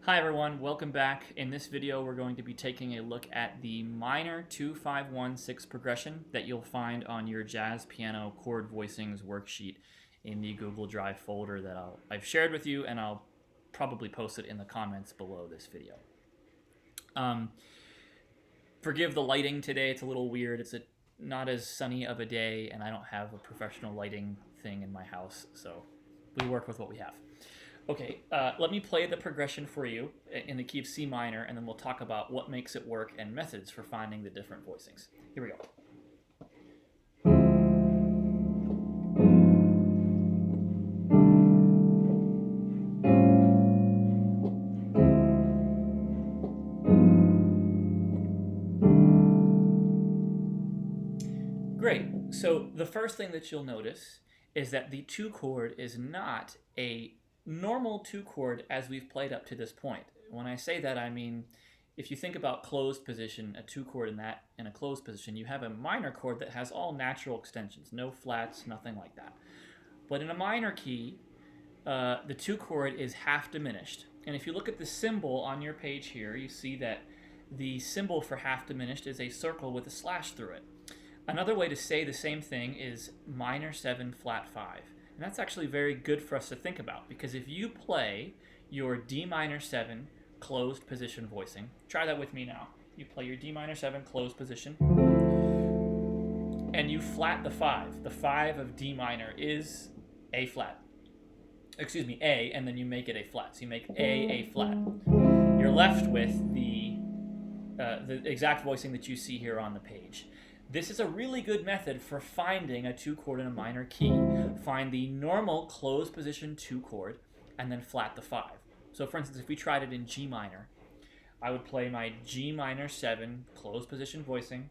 Hi everyone, welcome back. In this video we're going to be taking a look at the minor 2-5-1-6 progression that you'll find on your Jazz Piano Chord Voicings worksheet in the Google Drive folder that I've shared with you, and I'll probably post it in the comments below this video. Forgive the lighting today, it's a little weird. It's not as sunny of a day and I don't have a professional lighting thing in my house, so we work with what we have. Okay, let me play the progression for you in the key of C minor, and then we'll talk about what makes it work and methods for finding the different voicings. Here we go. Great. So the first thing that you'll notice is that the 2 chord is not a normal 2 chord as we've played up to this point. When I say that, I mean if you think about closed position, a 2 chord in a closed position, you have a minor chord that has all natural extensions, no flats, nothing like that. But in a minor key, the 2 chord is half diminished. And if you look at the symbol on your page here, you see that the symbol for half diminished is a circle with a slash through it. Another way to say the same thing is minor 7 flat 5. And that's actually very good for us to think about, because if you play your D minor 7 closed position voicing, try that with me now. You play your D minor 7 closed position, and you flat the 5. The 5 of D minor is A flat. Excuse me, A, and then you make it a flat. So you make A flat. You're left with the exact voicing that you see here on the page. This is a really good method for finding a 2 chord in a minor key. Find the normal closed position 2 chord and then flat the 5. So for instance, if we tried it in G minor, I would play my G minor 7 closed position voicing,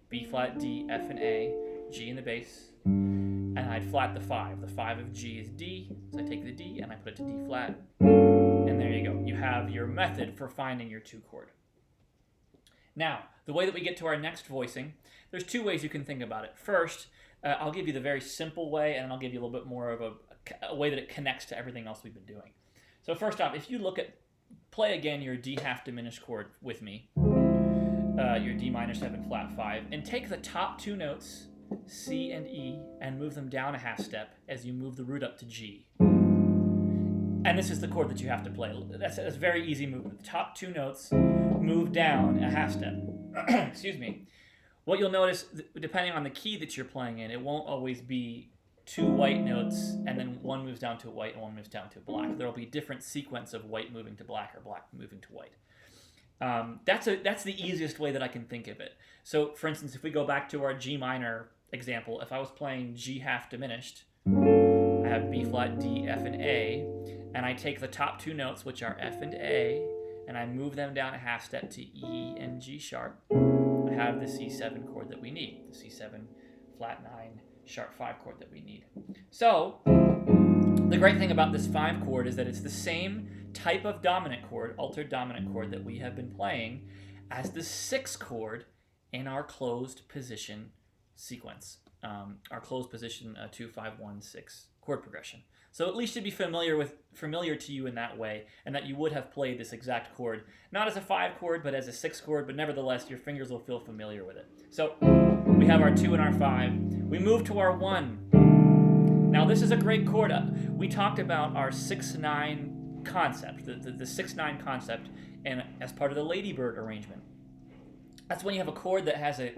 B flat, D, F and A, G in the bass, and I'd flat the 5. The 5 of G is D, so I take the D and I put it to D flat, and there you go. You have your method for finding your 2 chord. Now, the way that we get to our next voicing, there's 2 ways you can think about it. First, I'll give you the very simple way, and I'll give you a little bit more of a way that it connects to everything else we've been doing. So first off, if you play again your D half diminished chord with me, your D minor 7 flat 5, and take the top 2 notes, C and E, and move them down a half step as you move the root up to G. And this is the chord that you have to play. That's a very easy movement. The top 2 notes, move down a half step. Excuse me. What you'll notice, depending on the key that you're playing in, it won't always be 2 white notes and then one moves down to white and one moves down to black. There will be different sequence of white moving to black or black moving to white. That's the easiest way that I can think of it. So, for instance, if we go back to our G minor example, if I was playing G half diminished, I have B flat, D, F, and A, and I take the top 2 notes, which are F and A, and I move them down a half step to E and G sharp. I have the C7 chord that we need, the C7 flat 9 sharp 5 chord that we need. So, the great thing about this 5 chord is that it's the same type of dominant chord, altered dominant chord, that we have been playing as the 6 chord in our closed position sequence, our closed position 2-5-1-6 chord progression. So at least you'd be familiar to you in that way, and that you would have played this exact chord, not as a 5 chord, but as a 6 chord, but nevertheless, your fingers will feel familiar with it. So we have our 2 and our 5. We move to our 1. Now this is a great chord. We talked about our 6-9 concept, the 6-9 concept, and as part of the Ladybird arrangement. That's when you have a chord that has a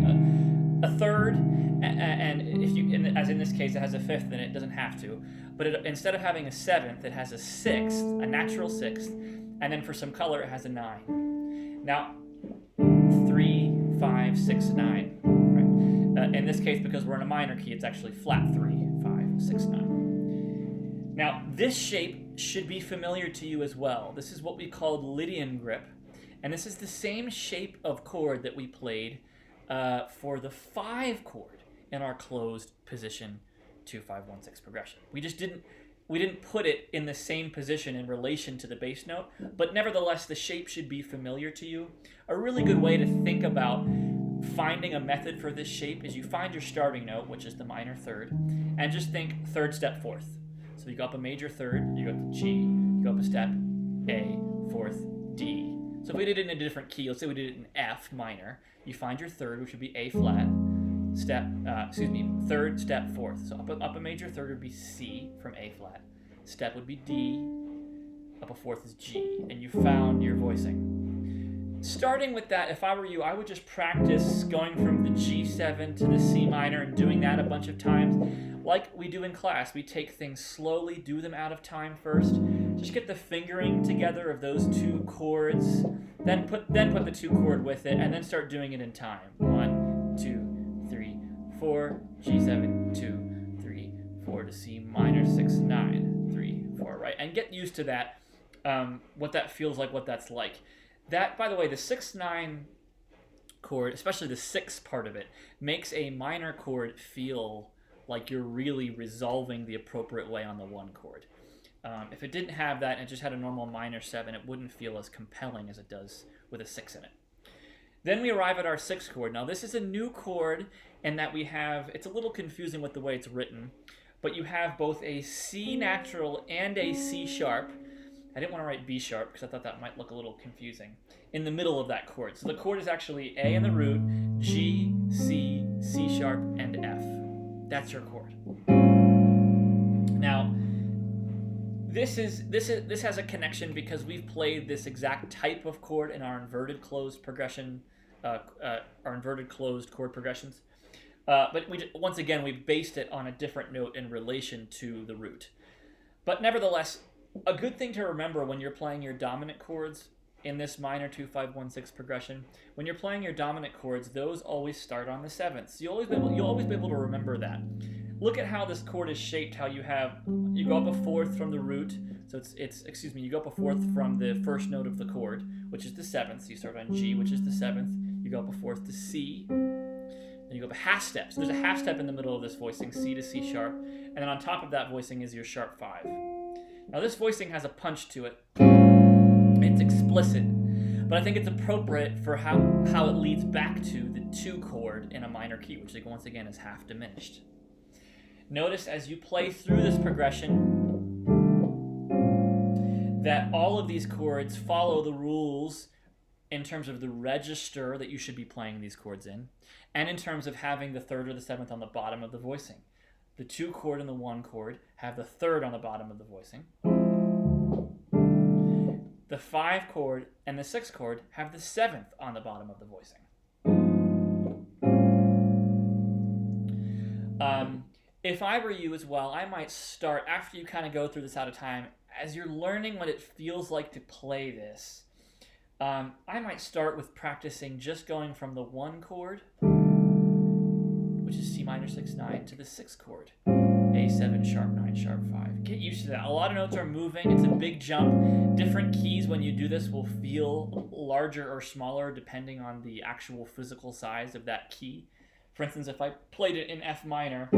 third, and as in this case, it has a 5th, then it doesn't have to. But instead of having a 7th, it has a 6th, a natural 6th, and then for some color, it has a 9. Now, 3, 5, 6, 9. Right? In this case, because we're in a minor key, it's actually flat 3, 5, 6, 9. Now, this shape should be familiar to you as well. This is what we called Lydian grip, and this is the same shape of chord that we played for the 5 chord in our closed position 2-5-1-6 progression. We didn't put it in the same position in relation to the bass note, but nevertheless the shape should be familiar to you. A really good way to think about finding a method for this shape is you find your starting note, which is the minor 3rd, and just think 3rd step 4th. So you go up a major 3rd, you go up to G, you go up a step, A, 4th, So if we did it in a different key, let's say we did it in F minor, you find your third, which would be A flat, third, step, fourth. So up a major third would be C from A flat, step would be D, up a fourth is G, and you found your voicing. Starting with that, if I were you, I would just practice going from the G7 to the C minor and doing that a bunch of times. Like we do in class, we take things slowly, do them out of time first. Just get the fingering together of those two chords, then put the 2 chord with it, and then start doing it in time. 1, 2, 3, 4, G7, 2, 3, 4 to C minor, 6, 9, 3, 4, right? And get used to that, what that feels like, what that's like. That, by the way, the 6-9 chord, especially the 6 part of it, makes a minor chord feel like you're really resolving the appropriate way on the 1 chord. If it didn't have that and it just had a normal minor 7, it wouldn't feel as compelling as it does with a 6 in it. Then we arrive at our 6th chord. Now this is a new chord in that we have, it's a little confusing with the way it's written, but you have both a C natural and a C sharp. I didn't want to write B sharp because I thought that might look a little confusing, in the middle of that chord. So the chord is actually A in the root, G, C, C sharp, and F. That's your chord. Now, this has a connection because we've played this exact type of chord in our inverted closed progression, our inverted closed chord progressions. But once again, we based it on a different note in relation to the root. But nevertheless, a good thing to remember when you're playing your dominant chords in this minor 2-5-1-6 progression, when you're playing your dominant chords, those always start on the 7th. So you'll always be able to remember that. Look at how this chord is shaped, how you go up a 4th from the root, so you go up a 4th from the first note of the chord, which is the 7th, so you start on G, which is the 7th, you go up a 4th to C, then you go up a half step, so there's a half step in the middle of this voicing, C to C sharp, and then on top of that voicing is your sharp 5. Now this voicing has a punch to it. It's explicit, but I think it's appropriate for how it leads back to the 2 chord in a minor key, which once again is half diminished. Notice as you play through this progression that all of these chords follow the rules in terms of the register that you should be playing these chords in, and in terms of having the 3rd or the 7th on the bottom of the voicing. The 2 chord and the 1 chord have the 3rd on the bottom of the voicing. The 5 chord and the 6 chord have the 7th on the bottom of the voicing. If I were you as well, I might start, after you kind of go through this out of time, as you're learning what it feels like to play this, I might start with practicing just going from the 1 chord, which is C minor 6-9, to the 6th chord, A7 sharp 9 sharp 5. Get used to that. A lot of notes are moving. It's a big jump. Different keys when you do this will feel larger or smaller depending on the actual physical size of that key. For instance, if I played it in F minor,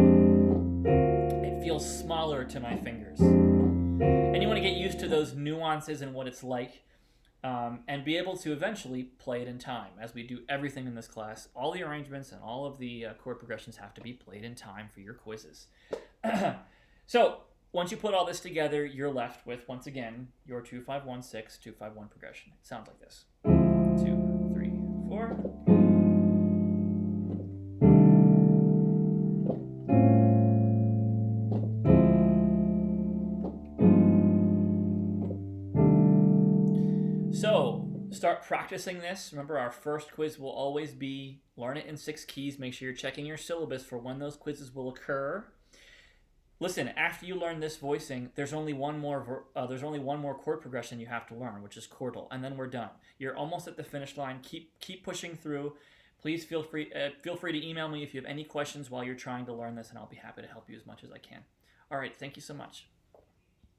it feels smaller to my fingers. And you want to get used to those nuances and what it's like, and be able to eventually play it in time. As we do everything in this class, all the arrangements and all of the chord progressions have to be played in time for your quizzes. So once you put all this together, you're left with, once again, your 2-5-1-6, 2-5-1 progression. It sounds like this. 2, 3, 4. So start practicing this. Remember, our first quiz will always be learn it in 6 keys. Make sure you're checking your syllabus for when those quizzes will occur. Listen, after you learn this voicing, there's only one more chord progression you have to learn, which is chordal, and then we're done. You're almost at the finish line. Keep pushing through. Please feel free to email me if you have any questions while you're trying to learn this, and I'll be happy to help you as much as I can. All right, thank you so much.